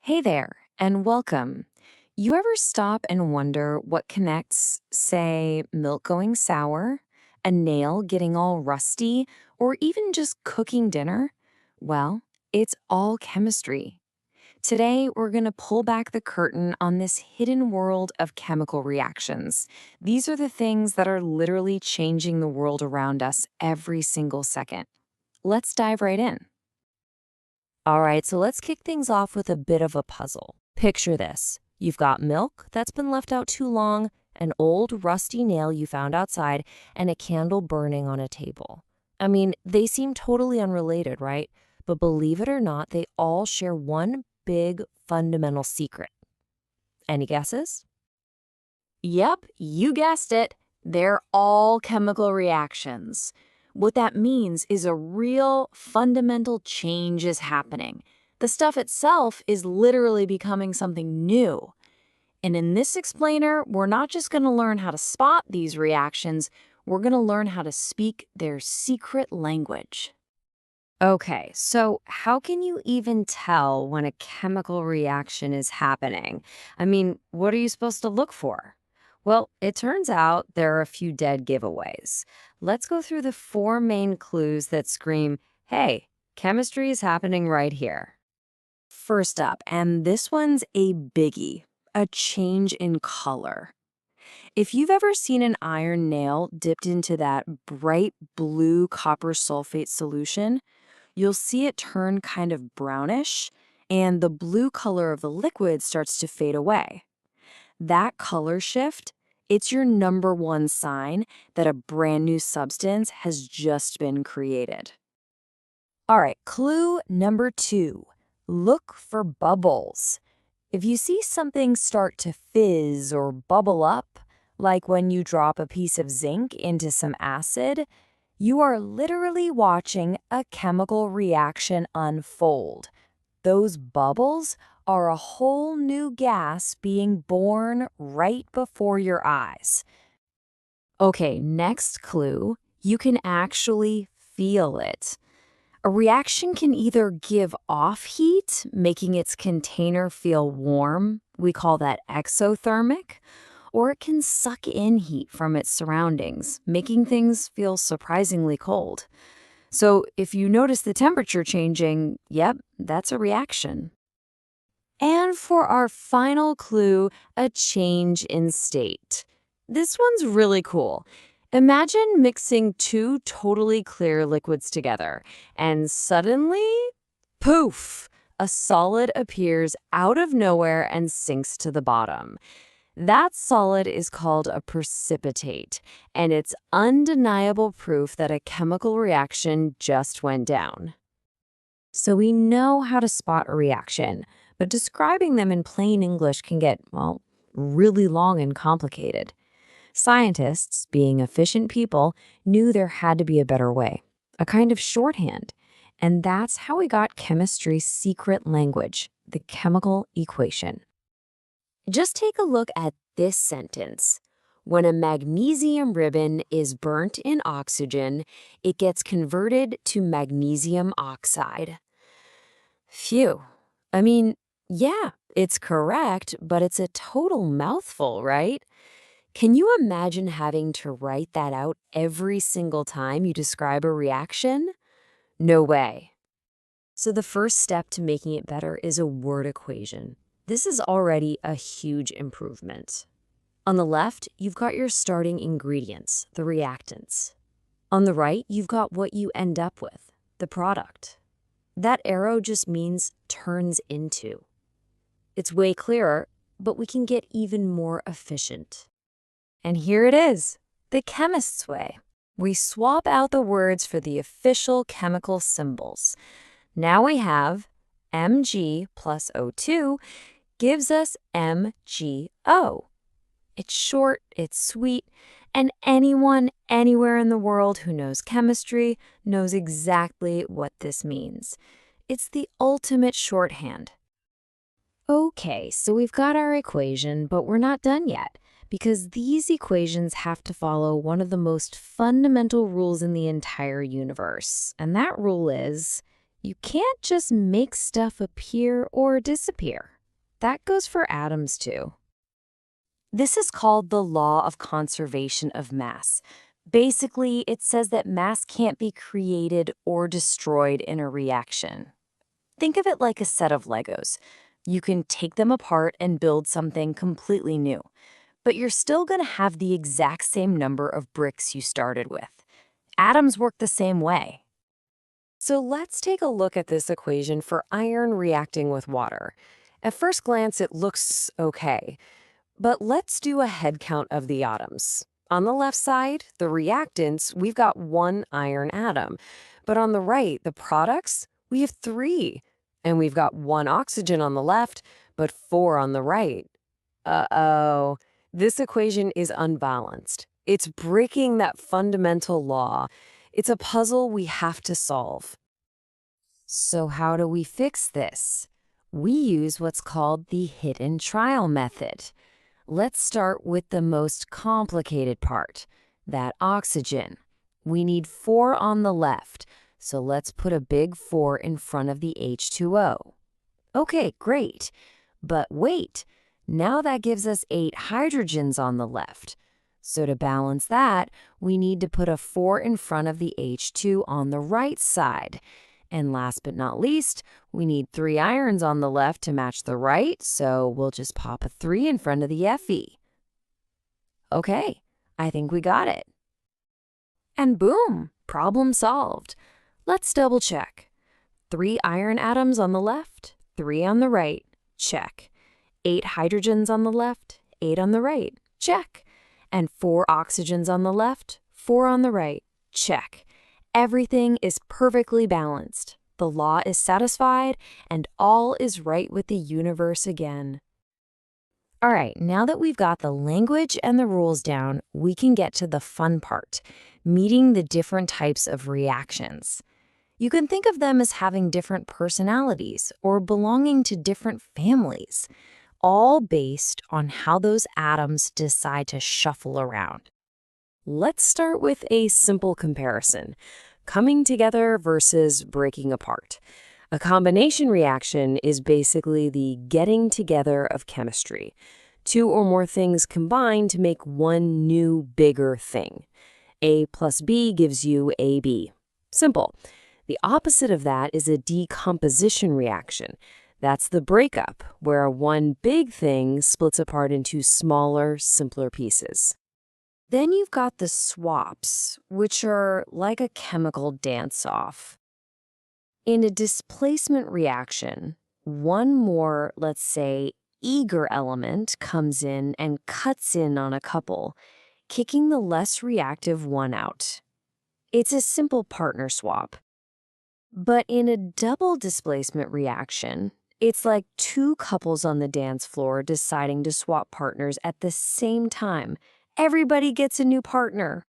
Hey there, and welcome. You ever stop and wonder what connects, say, milk going sour, a nail getting all rusty, or even just cooking dinner? Well, it's all chemistry. Today, we're going to pull back the curtain on this hidden world of chemical reactions. These are the things that are literally changing the world around us every single second. Let's dive right in. All right, so let's kick things off with a bit of a puzzle. Picture this. You've got milk that's been left out too long, an old rusty nail you found outside, and a candle burning on a table. I mean, they seem totally unrelated, right? But believe it or not, they all share one big fundamental secret. Any guesses? Yep, you guessed it. They're all chemical reactions. What that means is a real fundamental change is happening. The stuff itself is literally becoming something new. And in this explainer, we're not just going to learn how to spot these reactions, we're going to learn how to speak their secret language. Okay, so how can you even tell when a chemical reaction is happening? I mean, what are you supposed to look for? Well, it turns out there are a few dead giveaways. Let's go through the four main clues that scream, hey, chemistry is happening right here. First up, and this one's a biggie, a change in color. If you've ever seen an iron nail dipped into that bright blue copper sulfate solution, you'll see it turn kind of brownish, and the blue color of the liquid starts to fade away. That color shift, it's your number one sign that a brand new substance has just been created. All right, clue number 2. Look for bubbles. If you see something start to fizz or bubble up, like when you drop a piece of zinc into some acid, you are literally watching a chemical reaction unfold. Those bubbles are a whole new gas being born right before your eyes. Okay, next clue, you can actually feel it. A reaction can either give off heat, making its container feel warm, we call that exothermic, or it can suck in heat from its surroundings, making things feel surprisingly cold. So if you notice the temperature changing, yep, that's a reaction. And for our final clue, a change in state. This one's really cool. Imagine mixing two totally clear liquids together, and suddenly, poof, a solid appears out of nowhere and sinks to the bottom. That solid is called a precipitate, and it's undeniable proof that a chemical reaction just went down. So we know how to spot a reaction, but describing them in plain English can get, well, really long and complicated. Scientists, being efficient people, knew there had to be a better way, a kind of shorthand. And that's how we got chemistry's secret language, the chemical equation. Just take a look at this sentence. When a magnesium ribbon is burnt in oxygen, it gets converted to magnesium oxide. Phew. I mean, yeah, it's correct, but it's a total mouthful, right? Can you imagine having to write that out every single time you describe a reaction? No way. So the first step to making it better is a word equation. This is already a huge improvement. On the left, you've got your starting ingredients, the reactants. On the right, you've got what you end up with, the product. That arrow just means turns into. It's way clearer, but we can get even more efficient. And here it is, the chemist's way. We swap out the words for the official chemical symbols. Now we have Mg plus O2 gives us MgO. It's short, it's sweet, and anyone, anywhere in the world who knows chemistry knows exactly what this means. It's the ultimate shorthand. Okay, so we've got our equation, but we're not done yet, because these equations have to follow one of the most fundamental rules in the entire universe. And that rule is, you can't just make stuff appear or disappear. that goes for atoms too. This is called the law of conservation of mass. Basically, it says that mass can't be created or destroyed in a reaction. Think of it like a set of Legos. You can take them apart and build something completely new, but you're still going to have the exact same number of bricks you started with. Atoms work the same way. So let's take a look at this equation for iron reacting with water. At first glance, it looks okay, but let's do a head count of the atoms. On the left side, the reactants, we've got 1 iron atom, but on the right, the products, we have 3. And we've got 1 oxygen on the left, but 4 on the right. Uh-oh, this equation is unbalanced. It's breaking that fundamental law. It's a puzzle we have to solve. So how do we fix this? We use what's called the hidden trial method. Let's start with the most complicated part, that oxygen. We need 4 on the left, so let's put a big 4 in front of the H2O. Okay, great. But wait, now that gives us 8 hydrogens on the left. So to balance that, we need to put a 4 in front of the H2 on the right side. And last but not least, we need 3 irons on the left to match the right, so we'll just pop a 3 in front of the Fe. Okay, I think we got it. And boom, problem solved. Let's double check. 3 iron atoms on the left, 3 on the right, check. 8 hydrogens on the left, 8 on the right, check. And 4 oxygens on the left, 4 on the right, check. Everything is perfectly balanced. The law is satisfied, and all is right with the universe again. All right, now that we've got the language and the rules down, we can get to the fun part, meeting the different types of reactions. You can think of them as having different personalities or belonging to different families, all based on how those atoms decide to shuffle around. Let's start with a simple comparison, coming together versus breaking apart. A combination reaction is basically the getting together of chemistry. 2 or more things combine to make one new, bigger thing. A plus B gives you AB. Simple. The opposite of that is a decomposition reaction. That's the breakup, where one big thing splits apart into smaller, simpler pieces. Then you've got the swaps, which are like a chemical dance-off. In a displacement reaction, one more, let's say, eager element comes in and cuts in on a couple, kicking the less reactive one out. It's a simple partner swap. But in a double displacement reaction, it's like 2 couples on the dance floor deciding to swap partners at the same time. Everybody gets a new partner.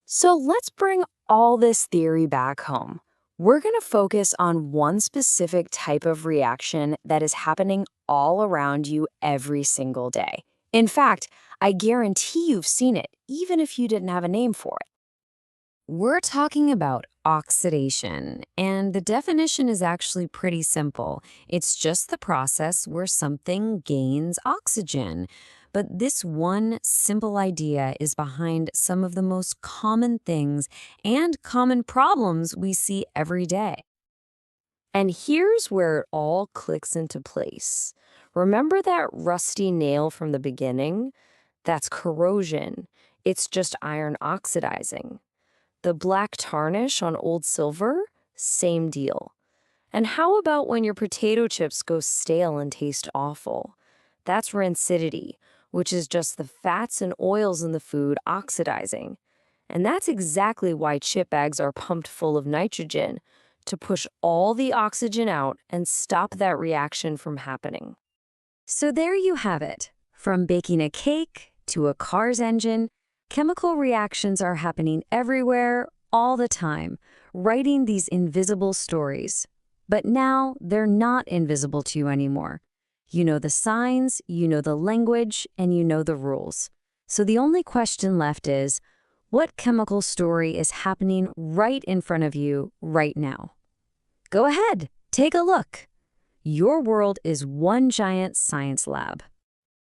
So let's bring all this theory back home. We're going to focus on one specific type of reaction that is happening all around you every single day. In fact, I guarantee you've seen it, even if you didn't have a name for it. We're talking about oxidation, and the definition is actually pretty simple. It's just the process where something gains oxygen. But this one simple idea is behind some of the most common things and common problems we see every day. And here's where it all clicks into place. Remember that rusty nail from the beginning? That's corrosion. It's just iron oxidizing. The black tarnish on old silver? Same deal. And how about when your potato chips go stale and taste awful? That's rancidity, which is just the fats and oils in the food oxidizing. And that's exactly why chip bags are pumped full of nitrogen, to push all the oxygen out and stop that reaction from happening. So there you have it. From baking a cake to a car's engine, chemical reactions are happening everywhere, all the time, writing these invisible stories. But now they're not invisible to you anymore. You know the signs, you know the language, and you know the rules. So the only question left is, what chemical story is happening right in front of you right now? Go ahead, take a look. Your world is one giant science lab.